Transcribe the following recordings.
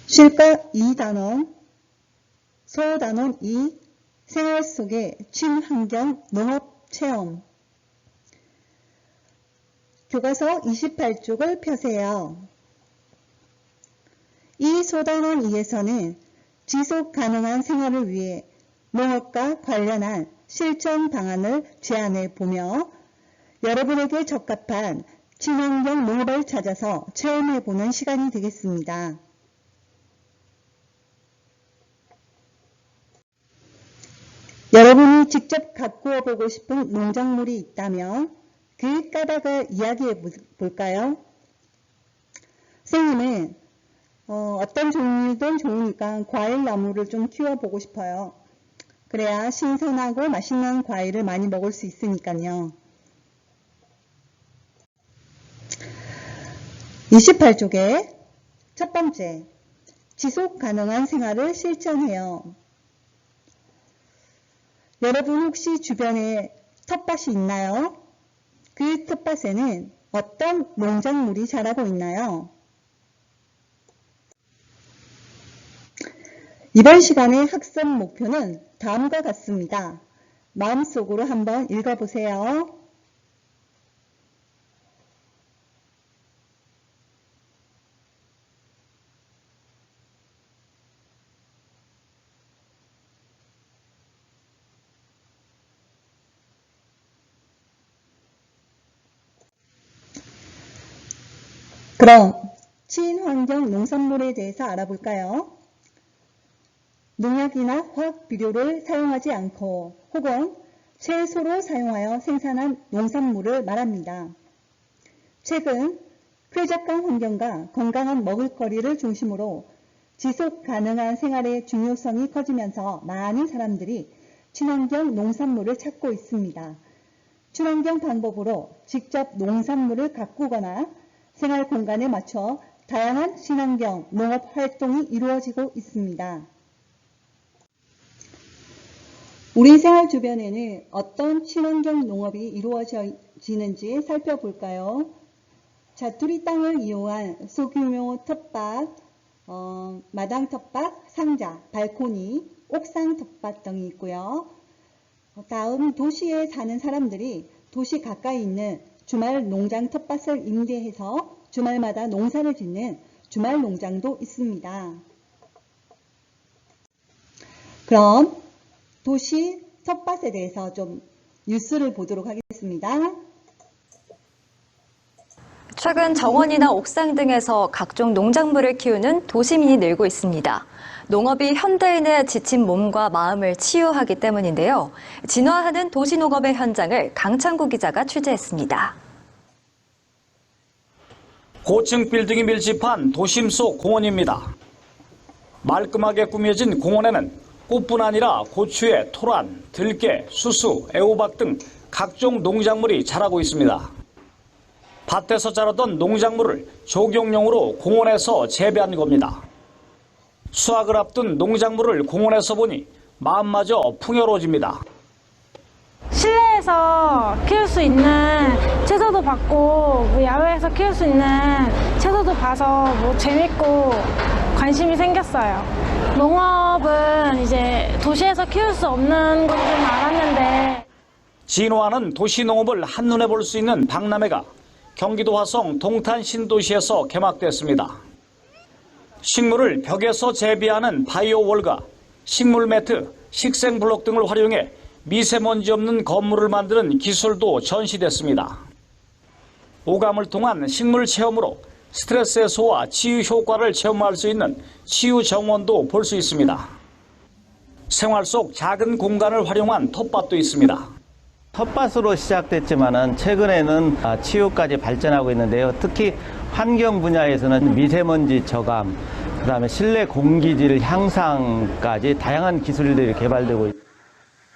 실과 2단원, 소단원 2, 생활 속의 친환경 농업 체험. 교과서 28쪽을 펴세요. 이 소단원 2에서는 지속 가능한 생활을 위해 농업과 관련한 실천 방안을 제안해 보며 여러분에게 적합한 친환경 농업을 찾아서 체험해 보는 시간이 되겠습니다. 여러분이 직접 가꾸어 보고 싶은 농작물이 있다면 그 까닭을 이야기해 볼까요? 선생님은 어떤 종류든 좋으니까 과일 나무를 좀 키워보고 싶어요. 그래야 신선하고 맛있는 과일을 많이 먹을 수 있으니까요. 28쪽에 첫 번째, 지속 가능한 생활을 실천해요. 여러분 혹시 주변에 텃밭이 있나요? 그 텃밭에는 어떤 농작물이 자라고 있나요? 이번 시간의 학습 목표는 다음과 같습니다. 마음속으로 한번 읽어보세요. 그럼 친환경 농산물에 대해서 알아볼까요? 농약이나 화학 비료를 사용하지 않고 혹은 채소로 사용하여 생산한 농산물을 말합니다. 최근 쾌적한 환경과 건강한 먹을거리를 중심으로 지속 가능한 생활의 중요성이 커지면서 많은 사람들이 친환경 농산물을 찾고 있습니다. 친환경 방법으로 직접 농산물을 가꾸거나 생활 공간에 맞춰 다양한 친환경 농업 활동이 이루어지고 있습니다. 우리 생활 주변에는 어떤 친환경 농업이 이루어지는지 살펴볼까요? 자투리 땅을 이용한 소규모 텃밭, 마당 텃밭, 상자, 발코니, 옥상 텃밭 등이 있고요. 다음 도시에 사는 사람들이 도시 가까이 있는 주말 농장 텃밭을 임대해서 주말마다 농사를 짓는 주말 농장도 있습니다. 그럼 도시 텃밭에 대해서 좀 뉴스를 보도록 하겠습니다. 최근 정원이나 옥상 등에서 각종 농작물을 키우는 도시민이 늘고 있습니다. 농업이 현대인의 지친 몸과 마음을 치유하기 때문인데요. 진화하는 도시농업의 현장을 강창구 기자가 취재했습니다. 고층 빌딩이 밀집한 도심 속 공원입니다. 말끔하게 꾸며진 공원에는 꽃뿐 아니라 고추에 토란, 들깨, 수수, 애호박 등 각종 농작물이 자라고 있습니다. 밭에서 자라던 농작물을 조경용으로 공원에서 재배한 겁니다. 수확을 앞둔 농작물을 공원에서 보니 마음마저 풍요로워집니다. 실내에서 키울 수 있는 채소도 봤고 야외에서 키울 수 있는 채소도 봐서 재밌고 관심이 생겼어요. 농업은 이제 도시에서 키울 수 없는 건 줄 알았는데 진화하는 도시농업을 한눈에 볼 수 있는 박람회가 경기도 화성 동탄 신도시에서 개막됐습니다. 식물을 벽에서 재배하는 바이오 월과 식물 매트, 식생 블록 등을 활용해 미세먼지 없는 건물을 만드는 기술도 전시됐습니다. 오감을 통한 식물 체험으로 스트레스 해소와 치유 효과를 체험할 수 있는 치유 정원도 볼 수 있습니다. 생활 속 작은 공간을 활용한 텃밭도 있습니다. 텃밭으로 시작됐지만은 최근에는 치유까지 발전하고 있는데요. 특히 환경 분야에서는 미세먼지 저감, 그다음에 실내 공기질 향상까지 다양한 기술들이 개발되고 있습니다.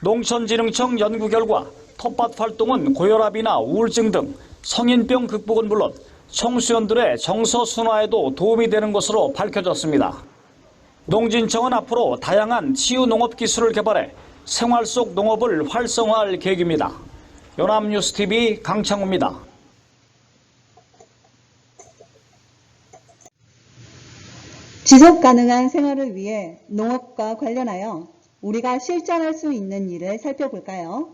농촌진흥청 연구 결과 텃밭 활동은 고혈압이나 우울증 등 성인병 극복은 물론 청소년들의 정서 순화에도 도움이 되는 것으로 밝혀졌습니다. 농진청은 앞으로 다양한 치유 농업 기술을 개발해 생활 속 농업을 활성화할 계획입니다. 연합뉴스TV 강창우입니다. 지속 가능한 생활을 위해 농업과 관련하여 우리가 실천할 수 있는 일을 살펴볼까요?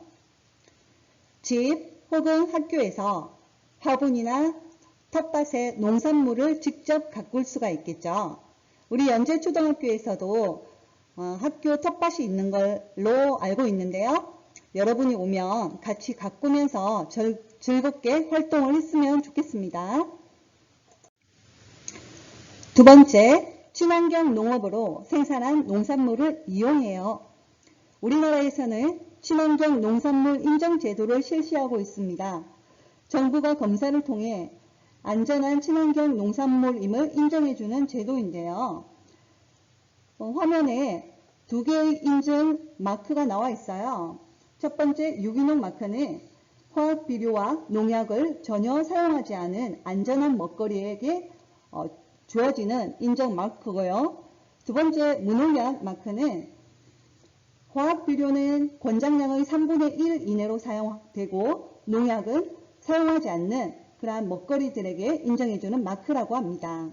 집 혹은 학교에서 화분이나 텃밭에 농산물을 직접 가꿀 수가 있겠죠. 우리 연제초등학교에서도 학교 텃밭이 있는 걸로 알고 있는데요. 여러분이 오면 같이 가꾸면서 즐겁게 활동을 했으면 좋겠습니다. 두 번째, 친환경 농업으로 생산한 농산물을 이용해요. 우리나라에서는 친환경 농산물 인정 제도를 실시하고 있습니다. 정부가 검사를 통해 안전한 친환경 농산물임을 인정해주는 제도인데요. 화면에 두 개의 인증 마크가 나와 있어요. 첫 번째 유기농 마크는 화학 비료와 농약을 전혀 사용하지 않은 안전한 먹거리에게 주어지는 인정 마크고요. 두 번째 무농약 마크는 화학 비료는 권장량의 3분의 1 이내로 사용되고 농약은 사용하지 않는 그러한 먹거리들에게 인정해주는 마크라고 합니다.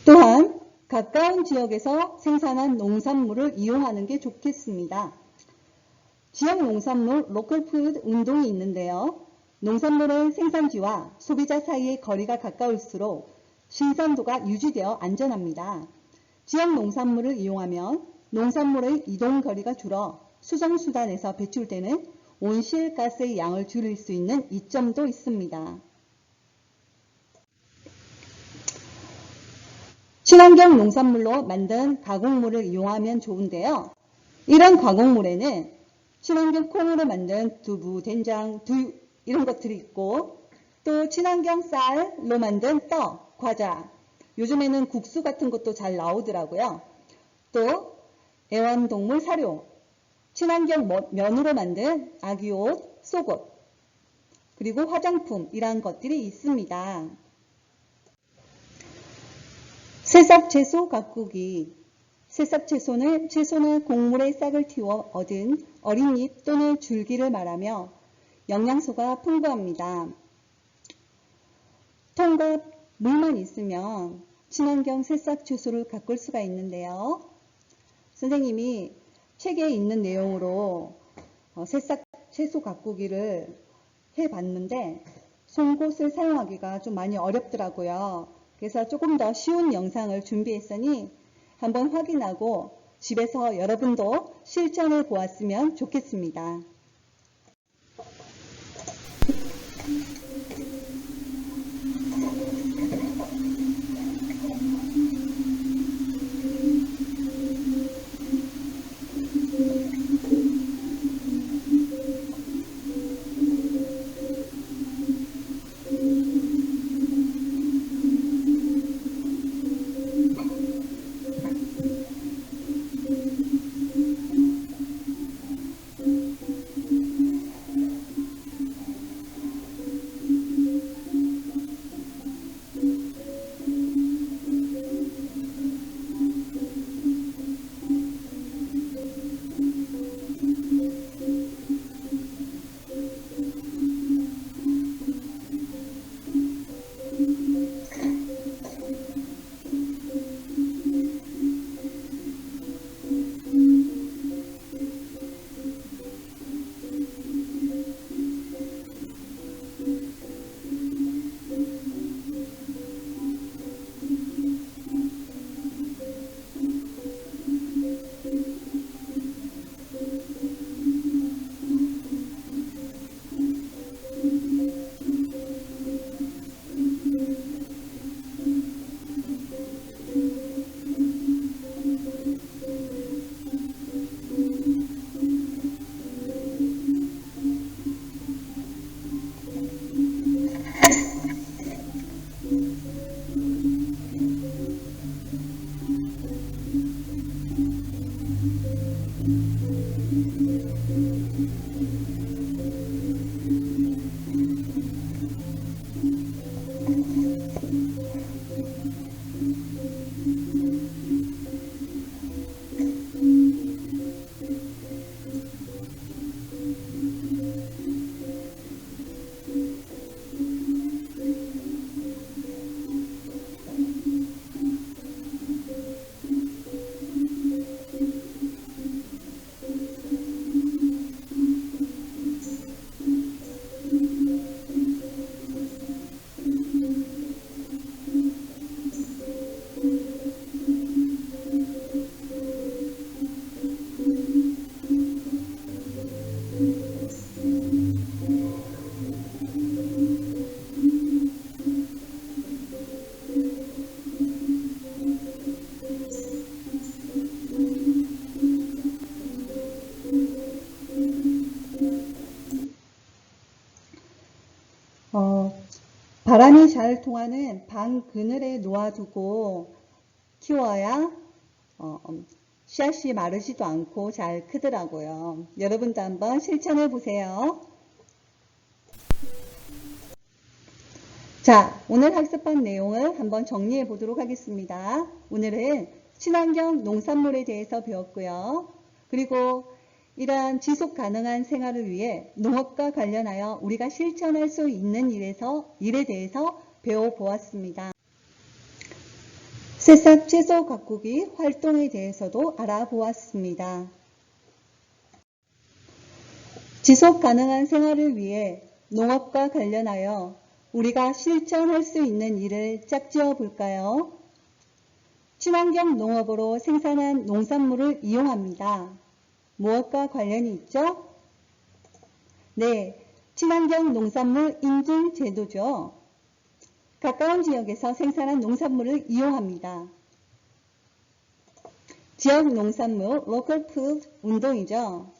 또한 가까운 지역에서 생산한 농산물을 이용하는 게 좋겠습니다. 지역 농산물 로컬 푸드 운동이 있는데요. 농산물의 생산지와 소비자 사이의 거리가 가까울수록 신선도가 유지되어 안전합니다. 지역 농산물을 이용하면 농산물의 이동 거리가 줄어 수송수단에서 배출되는 온실가스의 양을 줄일 수 있는 이점도 있습니다. 친환경 농산물로 만든 가공물을 이용하면 좋은데요. 이런 가공물에는 친환경 콩으로 만든 두부, 된장, 두유 이런 것들이 있고 또 친환경 쌀로 만든 떡, 과자, 요즘에는 국수 같은 것도 잘 나오더라고요. 또 애완동물 사료, 친환경 면으로 만든 아기옷, 속옷, 그리고 화장품 이러한 것들이 있습니다. 새싹채소 가꾸기. 새싹채소는 채소나 곡물의 싹을 틔워 얻은 어린 잎 또는 줄기를 말하며 영양소가 풍부합니다. 통과 물만 있으면 친환경 새싹채소를 가꿀 수가 있는데요. 선생님이 책에 있는 내용으로 새싹채소 가꾸기를 해봤는데 송곳을 사용하기가 좀 많이 어렵더라고요. 그래서 조금 더 쉬운 영상을 준비했으니 한번 확인하고 집에서 여러분도 실천해 보았으면 좋겠습니다. 바람이 잘 통하는 방 그늘에 놓아두고 키워야 씨앗이 마르지도 않고 잘 크더라고요. 여러분도 한번 실천해 보세요. 자, 오늘 학습한 내용을 한번 정리해 보도록 하겠습니다. 오늘은 친환경 농산물에 대해서 배웠고요. 그리고 이러한 지속 가능한 생활을 위해 농업과 관련하여 우리가 실천할 수 있는 일에 대해서 배워보았습니다. 새싹 채소 가꾸기 활동에 대해서도 알아보았습니다. 지속 가능한 생활을 위해 농업과 관련하여 우리가 실천할 수 있는 일을 짝지어 볼까요? 친환경 농업으로 생산한 농산물을 이용합니다. 무엇과 관련이 있죠? 네, 친환경 농산물 인증 제도죠. 가까운 지역에서 생산한 농산물을 이용합니다. 지역 농산물 로컬 푸드 운동이죠.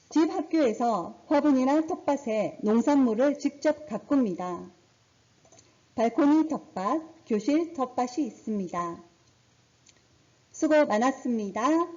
집 학교에서 화분이나 텃밭에 농산물을 직접 가꿉니다. 발코니 텃밭, 교실 텃밭이 있습니다. 수고 많았습니다.